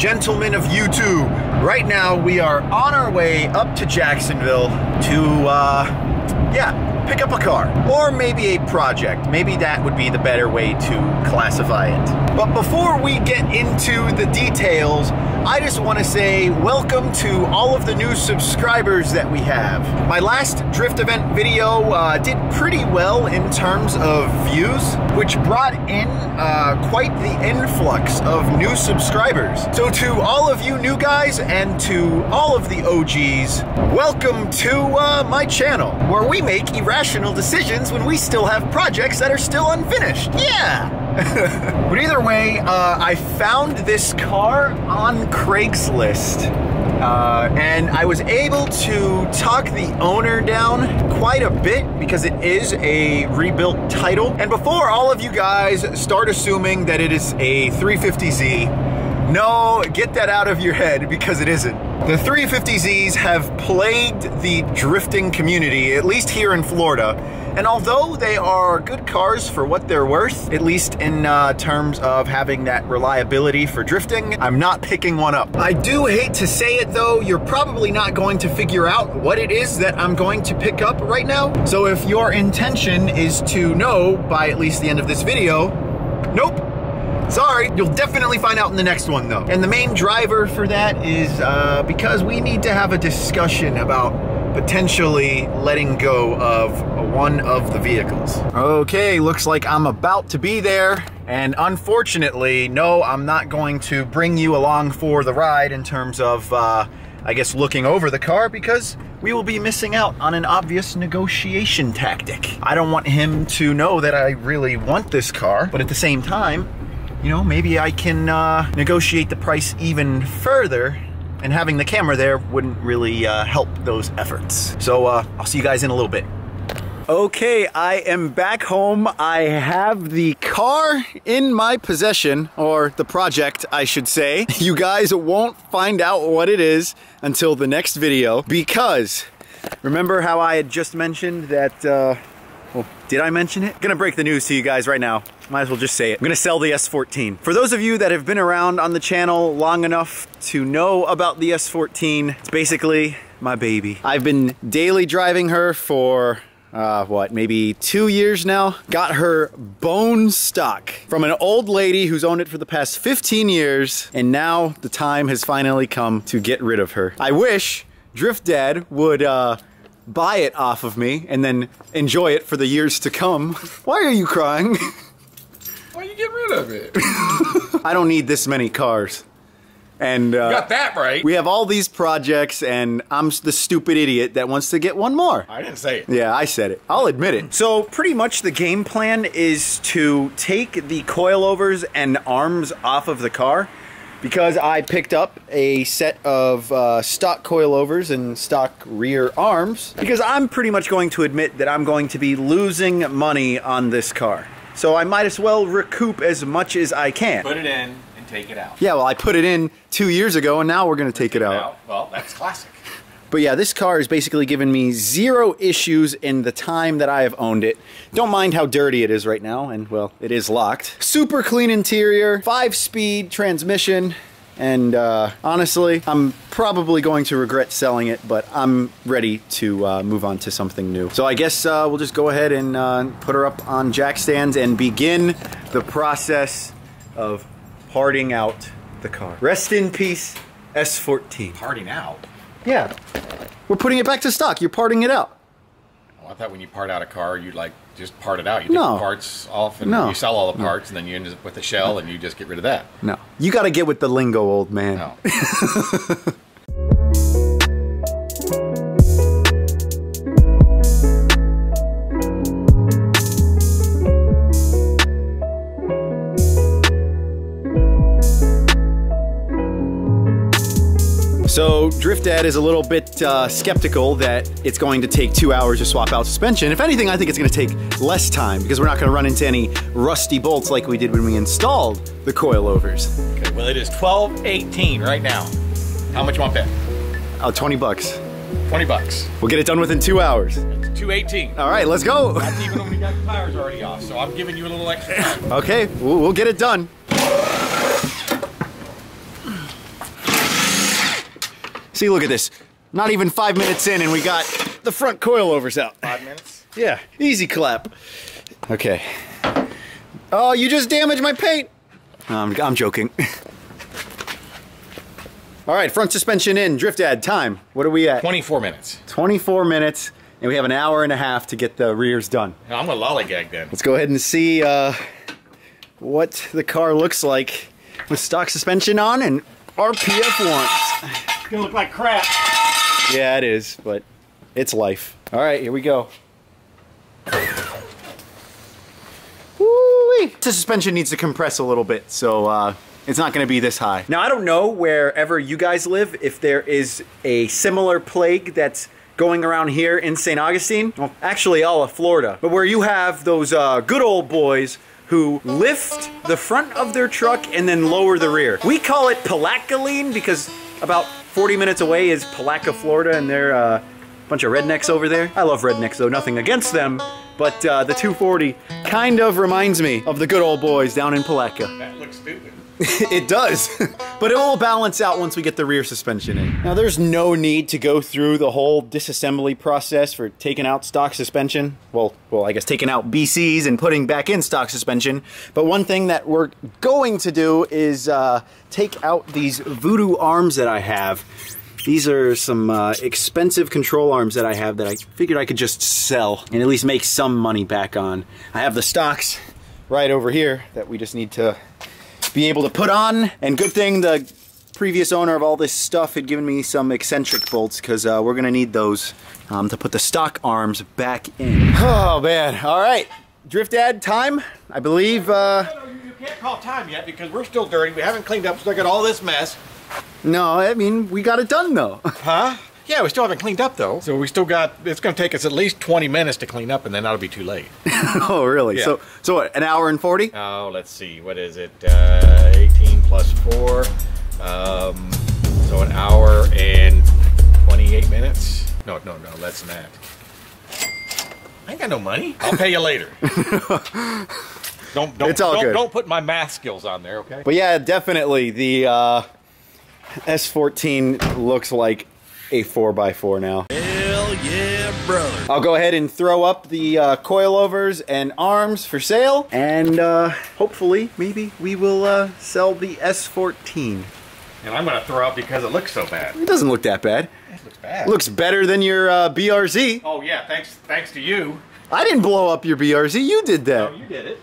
gentlemen of YouTube. Right now we are on our way up to Jacksonville to, pick up a car. Or maybe a project. Maybe that would be the better way to classify it. But before we get into the details, I just want to say welcome to all of the new subscribers that we have. My last drift event video did pretty well in terms of views, which brought in quite the influx of new subscribers. So to all of you new guys and to all of the OGs, welcome to my channel, where we make irrational decisions when we still have projects that are still unfinished. Yeah! But either way, I found this car on Craigslist, and I was able to talk the owner down quite a bit because it is a rebuilt title. And before all of you guys start assuming that it is a 350Z, no, get that out of your head because it isn't. The 350Zs have plagued the drifting community, at least here in Florida. And although they are good cars for what they're worth, at least in terms of having that reliability for drifting, I'm not picking one up. I do hate to say it though, you're probably not going to figure out what it is that I'm going to pick up right now. So if your intention is to know by at least the end of this video, nope. Sorry, you'll definitely find out in the next one though. And the main driver for that is because we need to have a discussion about potentially letting go of one of the vehicles. Okay, looks like I'm about to be there. And unfortunately, no, I'm not going to bring you along for the ride in terms of, I guess, looking over the car, because we will be missing out on an obvious negotiation tactic. I don't want him to know that I really want this car, but at the same time, you know, maybe I can negotiate the price even further, and having the camera there wouldn't really help those efforts. So I'll see you guys in a little bit. Okay, I am back home. I have the car in my possession, or the project, I should say. You guys won't find out what it is until the next video, because remember how I had just mentioned that, well, did I mention it? Gonna break the news to you guys right now. Might as well just say it. I'm gonna sell the S14. For those of you that have been around on the channel long enough to know about the S14, it's basically my baby. I've been daily driving her for, what, maybe 2 years now? Got her bone stock from an old lady who's owned it for the past 15 years, and now the time has finally come to get rid of her. I wish Drift Dad would, buy it off of me and then enjoy it for the years to come. Why are you crying? Why you get rid of it? I don't need this many cars. And you got that right. We have all these projects, and I'm the stupid idiot that wants to get one more. I didn't say it. Yeah, I said it. I'll admit it. So pretty much the game plan is to take the coilovers and arms off of the car, because I picked up a set of stock coilovers and stock rear arms, because I'm pretty much going to admit that I'm going to be losing money on this car. So I might as well recoup as much as I can. Put it in and take it out. Yeah, well, I put it in 2 years ago, and now we're gonna take it out. Well, that's classic. But yeah, this car has basically given me 0 issues in the time that I have owned it. Don't mind how dirty it is right now, and well, it is locked. Super clean interior, 5-speed transmission, and honestly, I'm probably going to regret selling it, but I'm ready to move on to something new. So I guess we'll just go ahead and put her up on jack stands and begin the process of parting out the car. Rest in peace, S14. Parting out? Yeah. We're putting it back to stock. You're parting it out. Oh, I thought when you part out a car, you'd like just part it out. You take the parts off and you sell all the parts, and then you end up with a shell and you just get rid of that. No. You got to get with the lingo, old man. No. So Drift Dad is a little bit skeptical that it's going to take 2 hours to swap out suspension. If anything, I think it's going to take less time, because we're not going to run into any rusty bolts like we did when we installed the coilovers. Okay, well, it is 12:18 right now. How much you want to pay? Oh, 20 bucks. 20 bucks. We'll get it done within 2 hours. It's 2:18. All right, let's go. That's even when we got the tires already off, so I'm giving you a little extra time. Okay, we'll get it done. See, look at this. Not even 5 minutes in and we got the front coilovers out. 5 minutes? Yeah, easy clap. Okay. Oh, you just damaged my paint. I'm joking. All right, front suspension in, Drift Dad, time. What are we at? 24 minutes. 24 minutes, and we have an hour and a half to get the rears done. I'm gonna lollygag then. Let's go ahead and see what the car looks like with stock suspension on and RPF once. It's gonna look like crap. Yeah, it is, but it's life. All right, here we go. Woo-wee. The suspension needs to compress a little bit, so it's not going to be this high. Now, I don't know wherever you guys live if there is a similar plague that's going around here in St. Augustine. Well, actually all of Florida. But where you have those good old boys who lift the front of their truck and then lower the rear. We call it Palacaline because about 40 minutes away is Palaca, Florida, and they're a bunch of rednecks over there. I love rednecks though, nothing against them, but the 240 kind of reminds me of the good old boys down in Palaca. That looks stupid. It does, but it will balance out once we get the rear suspension in. Now there's no need to go through the whole disassembly process for taking out stock suspension. Well, I guess taking out BCs and putting back in stock suspension. But one thing that we're going to do is take out these Voodoo arms that I have. These are some expensive control arms that I have that I figured I could just sell and at least make some money back on. I have the stocks right over here that we just need to be able to put on, and good thing the previous owner of all this stuff had given me some eccentric bolts because we're gonna need those to put the stock arms back in. Oh man, all right, Drift Dad, time, I believe. No, you can't call time yet because we're still dirty, we haven't cleaned up, so I got all this mess. No, I mean, we got it done though. Huh? Yeah, we still haven't cleaned up though. So we still got, it's gonna take us at least 20 minutes to clean up and then that'll be too late. Oh, really? Yeah. So what, an hour and 40? Oh, let's see, what is it? 18 plus 4. So an hour and 28 minutes? No, less than that. I ain't got no money. I'll pay you later. Don't put my math skills on there, okay? But yeah, definitely the S14 looks like a 4x4 now. Hell yeah, brother. I'll go ahead and throw up the coilovers and arms for sale, and hopefully, maybe we will sell the S14. And I'm gonna throw up because it looks so bad. It doesn't look that bad. It looks bad. Looks better than your BRZ. Oh yeah, thanks to you. I didn't blow up your BRZ, you did that. No, you did it.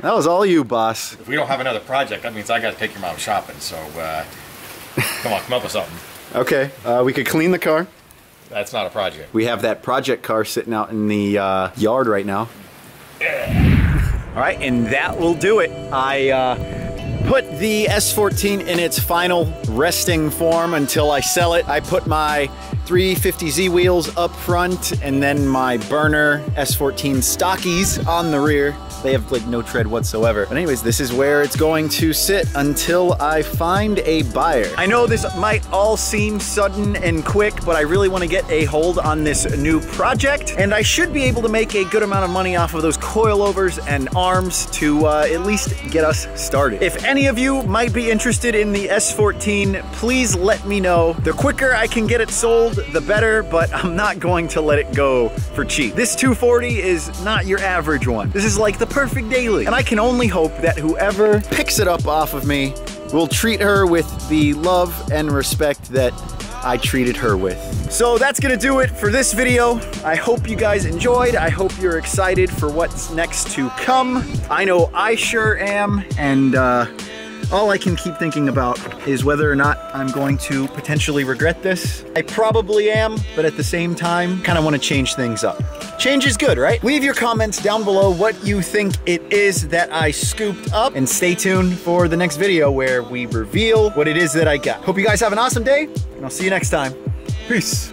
That was all you, boss. If we don't have another project, that means I gotta take your mom shopping, so come up with something. Okay, we could clean the car. That's not a project. We have that project car sitting out in the yard right now. All right, and that will do it. I put the S14 in its final resting form until I sell it. I put my 350Z wheels up front and then my burner S14 stockies on the rear. They have like no tread whatsoever. But anyways, this is where it's going to sit until I find a buyer. I know this might all seem sudden and quick, but I really want to get a hold on this new project, and I should be able to make a good amount of money off of those coilovers and arms to at least get us started. If any of you might be interested in the S14, please let me know. The quicker I can get it sold, the better, but I'm not going to let it go for cheap. This 240 is not your average one. This is like the perfect daily, and I can only hope that whoever picks it up off of me will treat her with the love and respect that I treated her with. So that's gonna do it for this video. I hope you guys enjoyed. I hope you're excited for what's next to come. I know I sure am, and all I can keep thinking about is whether or not I'm going to potentially regret this. I probably am, but at the same time, kind of want to change things up. Change is good, right? Leave your comments down below what you think it is that I scooped up, and stay tuned for the next video where we reveal what it is that I got. Hope you guys have an awesome day, and I'll see you next time. Peace.